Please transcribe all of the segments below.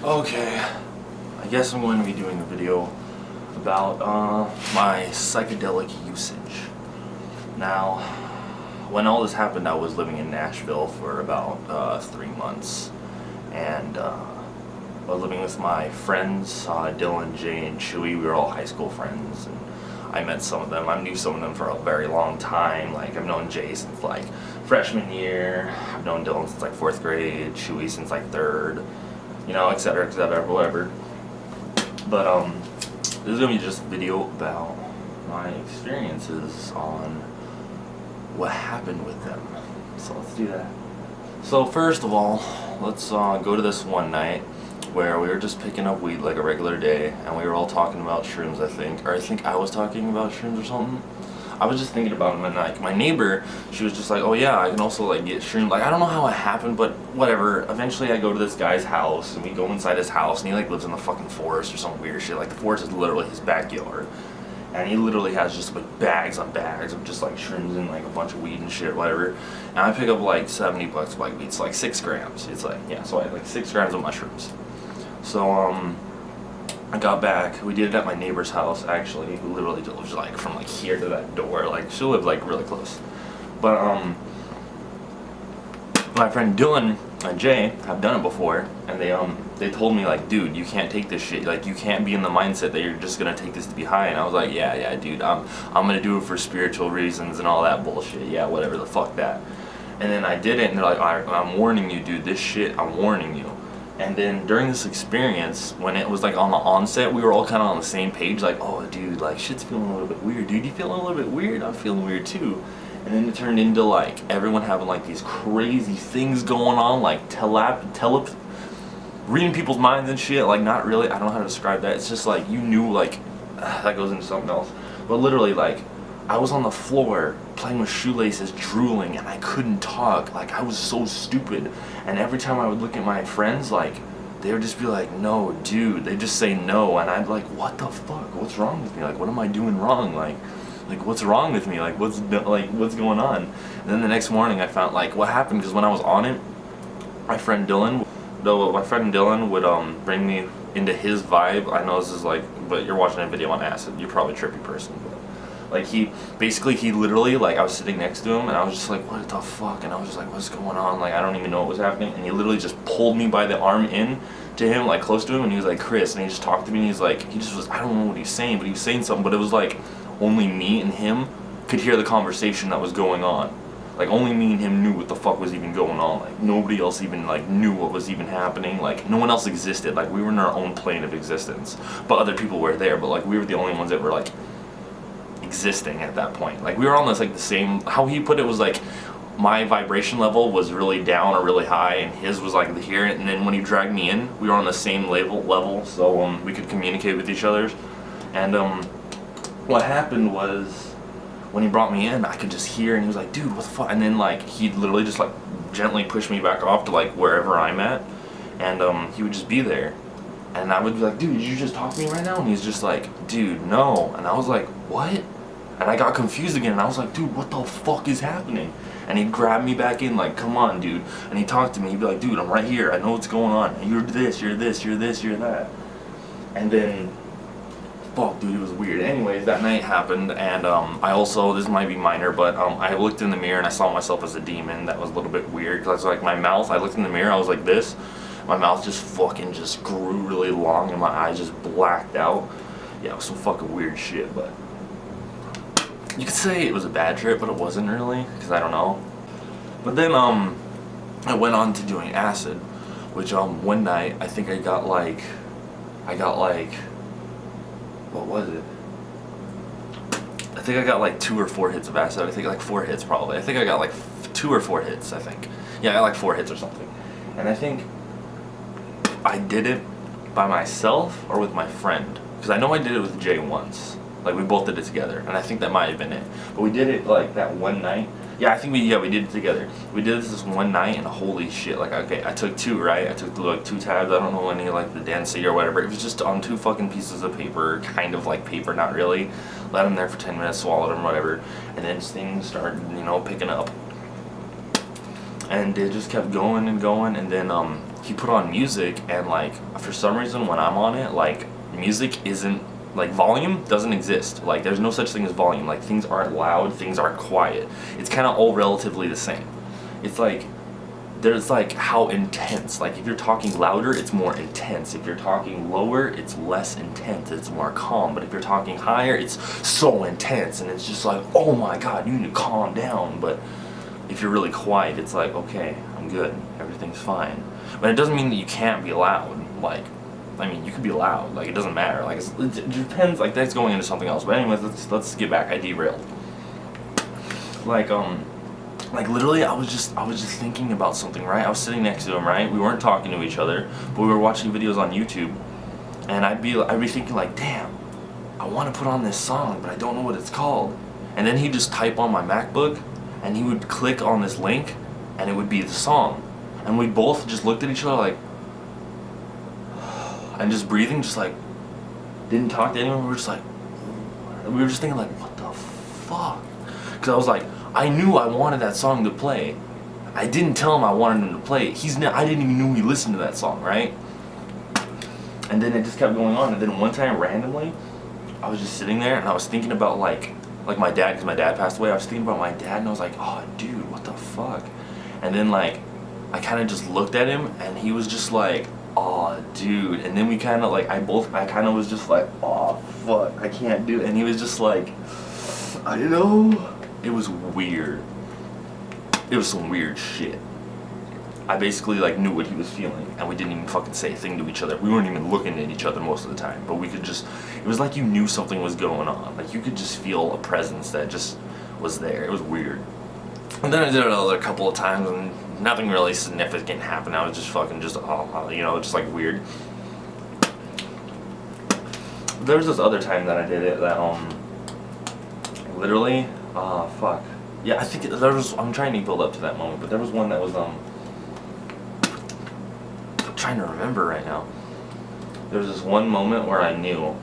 Okay, I guess I'm going to be doing a video about my psychedelic usage. Now, when all this happened, I was living in Nashville for about 3 months, and I was living with my friends, Dylan, Jay, and Chewy. We were all high school friends, and I met some of them. I knew some of them for a very long time. Like, I've known Jay since like freshman year. I've known Dylan since like 4th grade. Chewy since like 3rd. You know, etc., whatever. But this is gonna be just a video about my experiences on what happened with them. So let's do that. So first of all, let's go to this one night where we were just picking up weed like a regular day, and we were all talking about shrooms, I think I was talking about shrooms or something. I was just thinking about them, and like my neighbor, she was just like, oh yeah, I can also like get shrooms. Like, I don't know how it happened, but whatever. Eventually I go to this guy's house, and we go inside his house, and he like lives in the fucking forest or some weird shit. Like, the forest is literally his backyard, and he literally has just like bags on bags of just like shrooms and like a bunch of weed and shit, whatever. And I pick up like $70 of like weed. It's like 6 grams. It's like, yeah, so I had like 6 grams of mushrooms. So I got back. We did it at my neighbor's house, actually, who literally lives like from like here to that door. Like, she lived like really close. But my friend Dylan and Jay have done it before, and they told me like, dude, you can't take this shit. Like, you can't be in the mindset that you're just gonna take this to be high. And I was like, yeah, dude, I'm gonna do it for spiritual reasons and all that bullshit. Yeah, whatever the fuck that. And then I did it, and they're like, I'm warning you, dude. This shit, I'm warning you. And then during this experience, when it was like on the onset, we were all kind of on the same page, like, oh dude, like shit's feeling a little bit weird. Dude, you feeling a little bit weird? I'm feeling weird too. And then it turned into like everyone having like these crazy things going on, like reading people's minds and shit. Like, not really, I don't know how to describe that. It's just like you knew, like, that goes into something else. But literally, like, I was on the floor playing with shoelaces, drooling, and I couldn't talk. Like, I was so stupid. And every time I would look at my friends, like, they would just be like, no, dude. They just say no, and I'd be like, what the fuck? What's wrong with me? Like, what am I doing wrong? Like what's wrong with me? Like, what's going on? And then the next morning, I found like what happened, because when I was on it, my friend Dylan would bring me into his vibe. I know this is like, but you're watching a video on acid. You're probably a trippy person. Like, he literally, like, I was sitting next to him, and I was just like, what the fuck? And I was just like, what's going on? Like, I don't even know what was happening. And he literally just pulled me by the arm in to him, like, close to him, and he was like, Chris. And he just talked to me, and he's like, I don't know what he's saying, but he was saying something, but it was like, only me and him could hear the conversation that was going on. Like, only me and him knew what the fuck was even going on. Like, nobody else even, like, knew what was even happening. Like, no one else existed. Like, we were in our own plane of existence. But other people were there, but, like, we were the only ones that were, like, existing at that point. Like, we were on this, like, the same, how he put it was like, my vibration level was really down or really high, and his was like here, and then when he dragged me in, we were on the same level, so we could communicate with each other. And what happened was, when he brought me in, I could just hear, and he was like, dude, what the fuck? And then like, he'd literally just like gently push me back off to like wherever I'm at, and he would just be there. And I would be like, dude, did you just talk to me right now? And he's just like, dude, no. And I was like, what? And I got confused again, and I was like, dude, what the fuck is happening? And he'd grab me back in, like, come on, dude. And he'd talk to me, he'd be like, dude, I'm right here, I know what's going on. You're this, you're this, you're this, you're that. And then, fuck, dude, it was weird. Anyways, that night happened, and I also, this might be minor, but I looked in the mirror and I saw myself as a demon. That was a little bit weird, because like, my mouth, I looked in the mirror, I was like this. My mouth just fucking just grew really long, and my eyes just blacked out. Yeah, it was some fucking weird shit, but you could say it was a bad trip, but it wasn't really, because I don't know. But then I went on to doing acid, which one night I think I got like what was it? I think I got like 2 or 4 hits of acid. I think like 4 hits probably. I think I got like 2 or 4 hits, I think. Yeah, I got like 4 hits or something. And I think I did it by myself or with my friend, because I know I did it with Jay once. Like, we both did it together, and I think that might have been it. But we did it like that one night. Yeah, I think we did it together. We did this one night, and holy shit, like, okay, I took 2, right? I took like 2 tabs. I don't know any like the density or whatever. It was just on 2 fucking pieces of paper, kind of like paper, not really. Let them there for 10 minutes, swallowed them, whatever, and then things started, you know, picking up. and it just kept going and going, and then he put on music, and like for some reason when I'm on it, like music isn't, like volume doesn't exist. Like there's no such thing as volume. Like things aren't loud, things aren't quiet. It's kind of all relatively the same. It's like there's like how intense, like if you're talking louder it's more intense, if you're talking lower it's less intense, it's more calm, but if you're talking higher it's so intense and it's just like, oh my god, you need to calm down. But if you're really quiet it's like, okay, I'm good, everything's fine. But it doesn't mean that you can't be loud. Like, I mean, you could be loud, like it doesn't matter, like it depends. Like that's going into something else, but anyways, let's get back. I derailed. Like literally I was just thinking about something, right? I was sitting next to him, right? We weren't talking to each other, but we were watching videos on YouTube, and I'd be thinking like, damn, I want to put on this song, but I don't know what it's called. And then he'd just type on my MacBook, and he would click on this link, and it would be the song. And we both just looked at each other like, and just breathing, just like, didn't talk to anyone. We were just thinking like, what the fuck? Because I was like, I knew I wanted that song to play. I didn't tell him I wanted him to play it. I didn't even know he listened to that song, right? And then it just kept going on. And then one time randomly, I was just sitting there and I was thinking about like my dad, because my dad passed away. I was thinking about my dad and I was like, oh dude, what the fuck? And then like, I kind of just looked at him and he was just like, oh dude. And then we kind of like, I kind of was just like, oh fuck, I can't do it. And he was just like, I don't know. It was weird. It was some weird shit. I basically like knew what he was feeling, and we didn't even fucking say a thing to each other. We weren't even looking at each other most of the time, but we could just, it was like you knew something was going on. Like you could just feel a presence that just was there. It was weird. And then I did it another couple of times and nothing really significant happened. I was just fucking just, just like weird. There was this other time that I did it that, literally, fuck. Yeah, I think there was, I'm trying to build up to that moment, but there was one that was, I'm trying to remember right now. There was this one moment where I knew.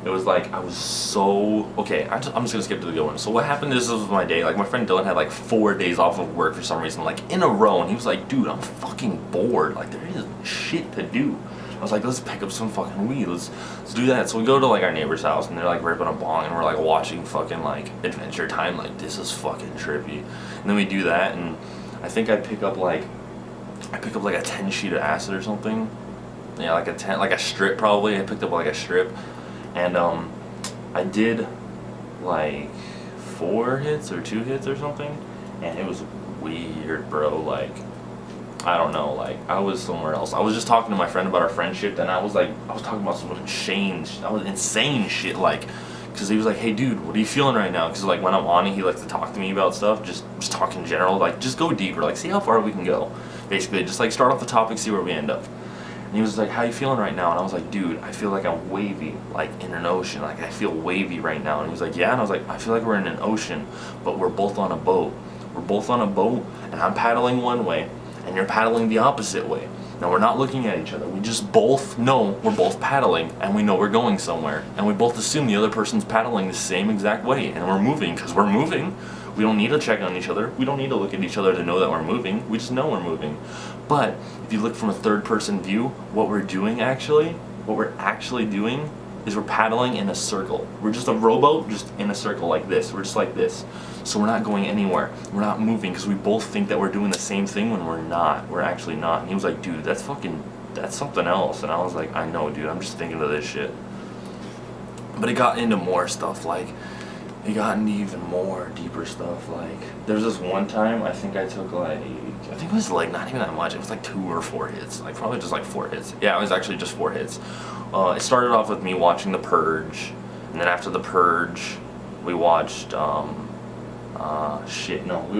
It was like, I was so, okay, I'm just gonna skip to the good one. So what happened is, this was my day, like my friend Dylan had like 4 days off of work for some reason, like in a row, and he was like, dude, I'm fucking bored, like there is shit to do. I was like, let's pick up some fucking weed, let's do that. So we go to like our neighbor's house and they're like ripping a bong and we're like watching fucking like Adventure Time, like this is fucking trippy. And then we do that and I think I pick up like a 10 sheet of acid or something. Yeah, like a 10, like a strip probably. I picked up like a strip. And I did like 4 hits or 2 hits or something, and it was weird, bro. Like, I don't know, like I was somewhere else. I was just talking to my friend about our friendship, and I was talking about some insane shit, like, because he was like, hey dude, what are you feeling right now? Because like when I'm on it, he likes to talk to me about stuff, just talk in general, like just go deeper, like see how far we can go. Basically, just like start off the topic, see where we end up. And he was like, how you feeling right now? And I was like, dude, I feel like I'm wavy, like in an ocean. Like, I feel wavy right now. And he was like, yeah? And I was like, I feel like we're in an ocean, but we're both on a boat. We're both on a boat, and I'm paddling one way, and you're paddling the opposite way. Now, we're not looking at each other. We just both know we're both paddling, and we know we're going somewhere. And we both assume the other person's paddling the same exact way, and we're moving, because we're moving. We don't need to check on each other. We don't need to look at each other to know that we're moving. We just know we're moving. But if you look from a third-person view, what we're actually doing is we're paddling in a circle. We're just a rowboat, just in a circle like this. We're just like this. So we're not going anywhere. We're not moving because we both think that we're doing the same thing when we're not. We're actually not. And he was like, dude, that's something else. And I was like, I know, dude. I'm just thinking of this shit. But it got into more stuff, like, it got into even more deeper stuff. Like, there's this one time I think I took like, I think it was like not even that much. It was like 2 or 4 hits, like probably just like 4 hits. Yeah, it was actually just 4 hits. It started off with me watching The Purge, and then after The Purge, we watched we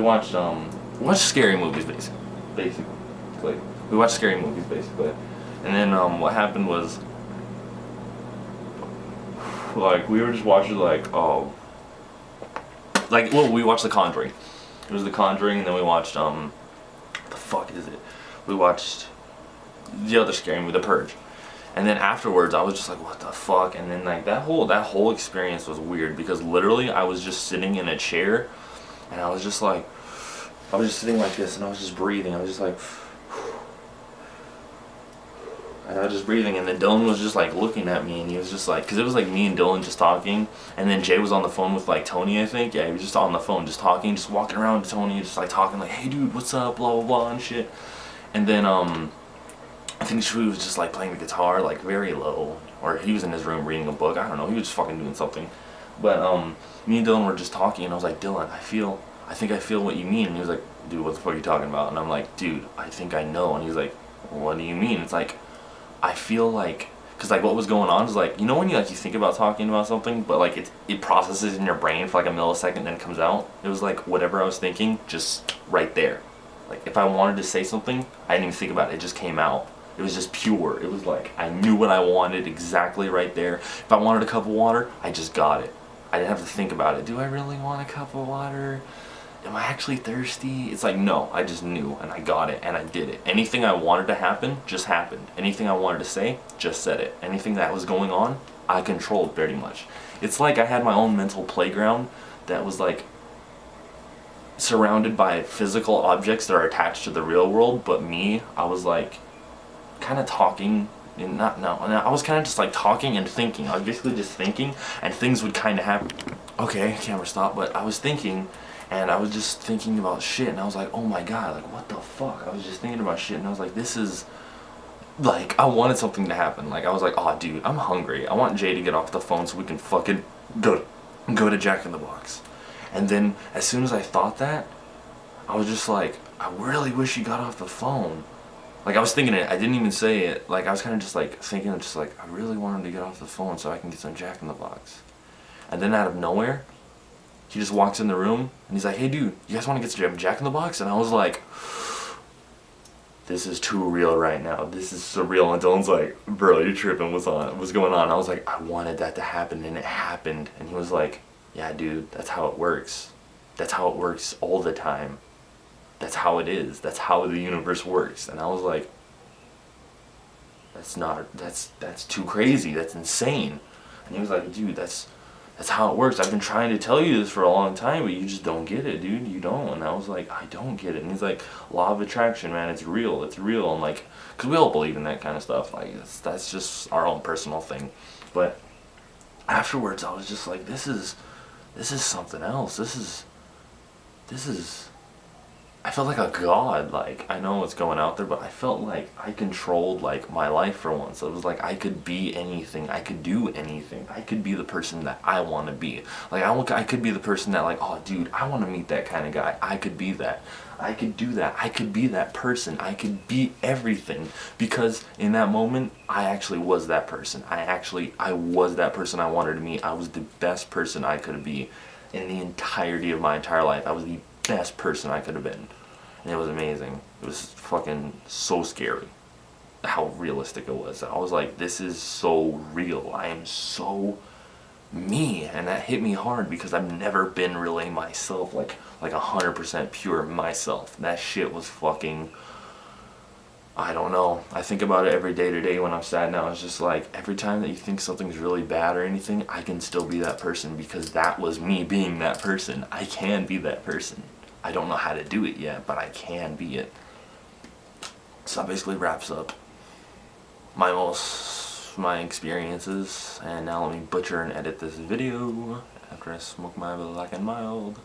watched scary movies basically. We watched scary movies basically, and then what happened was, like, we were just watching we watched The Conjuring. It was The Conjuring, and then we watched what the fuck is it? We watched the other scary movie, The Purge. And then afterwards, I was just like, what the fuck? And then like that whole experience was weird, because literally I was just sitting in a chair, and I was just like, I was just sitting like this, and I was just breathing. I was just like, and I was just breathing, and then Dylan was just like looking at me, and he was just like, because it was like me and Dylan just talking, and then Jay was on the phone with like Tony, I think. Yeah, he was just on the phone, just talking, just walking around to Tony, just like talking, like, hey dude, what's up, blah blah blah and shit. And then I think Shui was just like playing the guitar, like very low, or he was in his room reading a book. I don't know, he was just fucking doing something. But me and Dylan were just talking, and I was like, Dylan, I think I feel what you mean. And he was like, dude, what the fuck are you talking about? And I'm like, dude, I think I know. And he's like, what do you mean? It's like, I feel like, because like what was going on is like, you know when you like you think about talking about something, but like it processes in your brain for like a millisecond and then it comes out. It was like whatever I was thinking, just right there. Like if I wanted to say something, I didn't even think about it. It just came out. It was just pure. It was like I knew what I wanted exactly right there. If I wanted a cup of water, I just got it. I didn't have to think about it. Do I really want a cup of water? Am I actually thirsty? It's like, no, I just knew, and I got it, and I did it. Anything I wanted to happen, just happened. Anything I wanted to say, just said it. Anything that was going on, I controlled very much. It's like I had my own mental playground that was like surrounded by physical objects that are attached to the real world, but me, I was like kind of talking, and no, I was kind of just like talking and thinking. I was basically just thinking, and things would kind of happen. Okay, camera stop, but I was thinking, and I was just thinking about shit, and I was like, oh my god, like what the fuck? I was just thinking about shit, and I was like, this is, like, I wanted something to happen. Like, I was like, oh dude, I'm hungry. I want Jay to get off the phone so we can fucking go to Jack in the Box. And then, as soon as I thought that, I was just like, I really wish he got off the phone. Like, I was thinking it, I didn't even say it. Like, I was kind of just like, thinking, just like, I really want him to get off the phone so I can get some Jack in the Box. And then out of nowhere, he just walks in the room, and he's like, hey dude, you guys want to get some Jack in the Box? And I was like, this is too real right now. This is surreal. And Dylan's like, bro, you're tripping. What's going on? I was like, I wanted that to happen, and it happened. And he was like, yeah dude, that's how it works. That's how it works all the time. That's how it is. That's how the universe works. And I was like, that's too crazy. That's insane. And he was like, dude, that's how it works. I've been trying to tell you this for a long time, but you just don't get it, dude. You don't. And I was like, I don't get it. And he's like, law of attraction, man. It's real. It's real. And like, because we all believe in that kind of stuff. Like, that's just our own personal thing. But afterwards, I was just like, this is something else. This is. I felt like a god. Like, I know what's going out there, but I felt like I controlled like my life for once. It was like I could be anything. I could do anything. I could be the person that I want to be. Like I could be the person that like, oh dude, I want to meet that kind of guy. I could be that. I could do that. I could be that person. I could be everything, because in that moment I actually was that person. I was that person I wanted to meet. I was the best person I could be in the entirety of my entire life. I was the best person I could have been, and it was amazing. It was fucking so scary how realistic it was. I was like, this is so real. I am so me, and that hit me hard because I've never been really myself, like 100% pure myself. That shit was fucking, I don't know. I think about it every day today when I'm sad now. It's just like, every time that you think something's really bad or anything, I can still be that person, because that was me being that person. I can be that person. I don't know how to do it yet, but I can be it. So that basically wraps up my experiences. And now let me butcher and edit this video after I smoke my black and mild.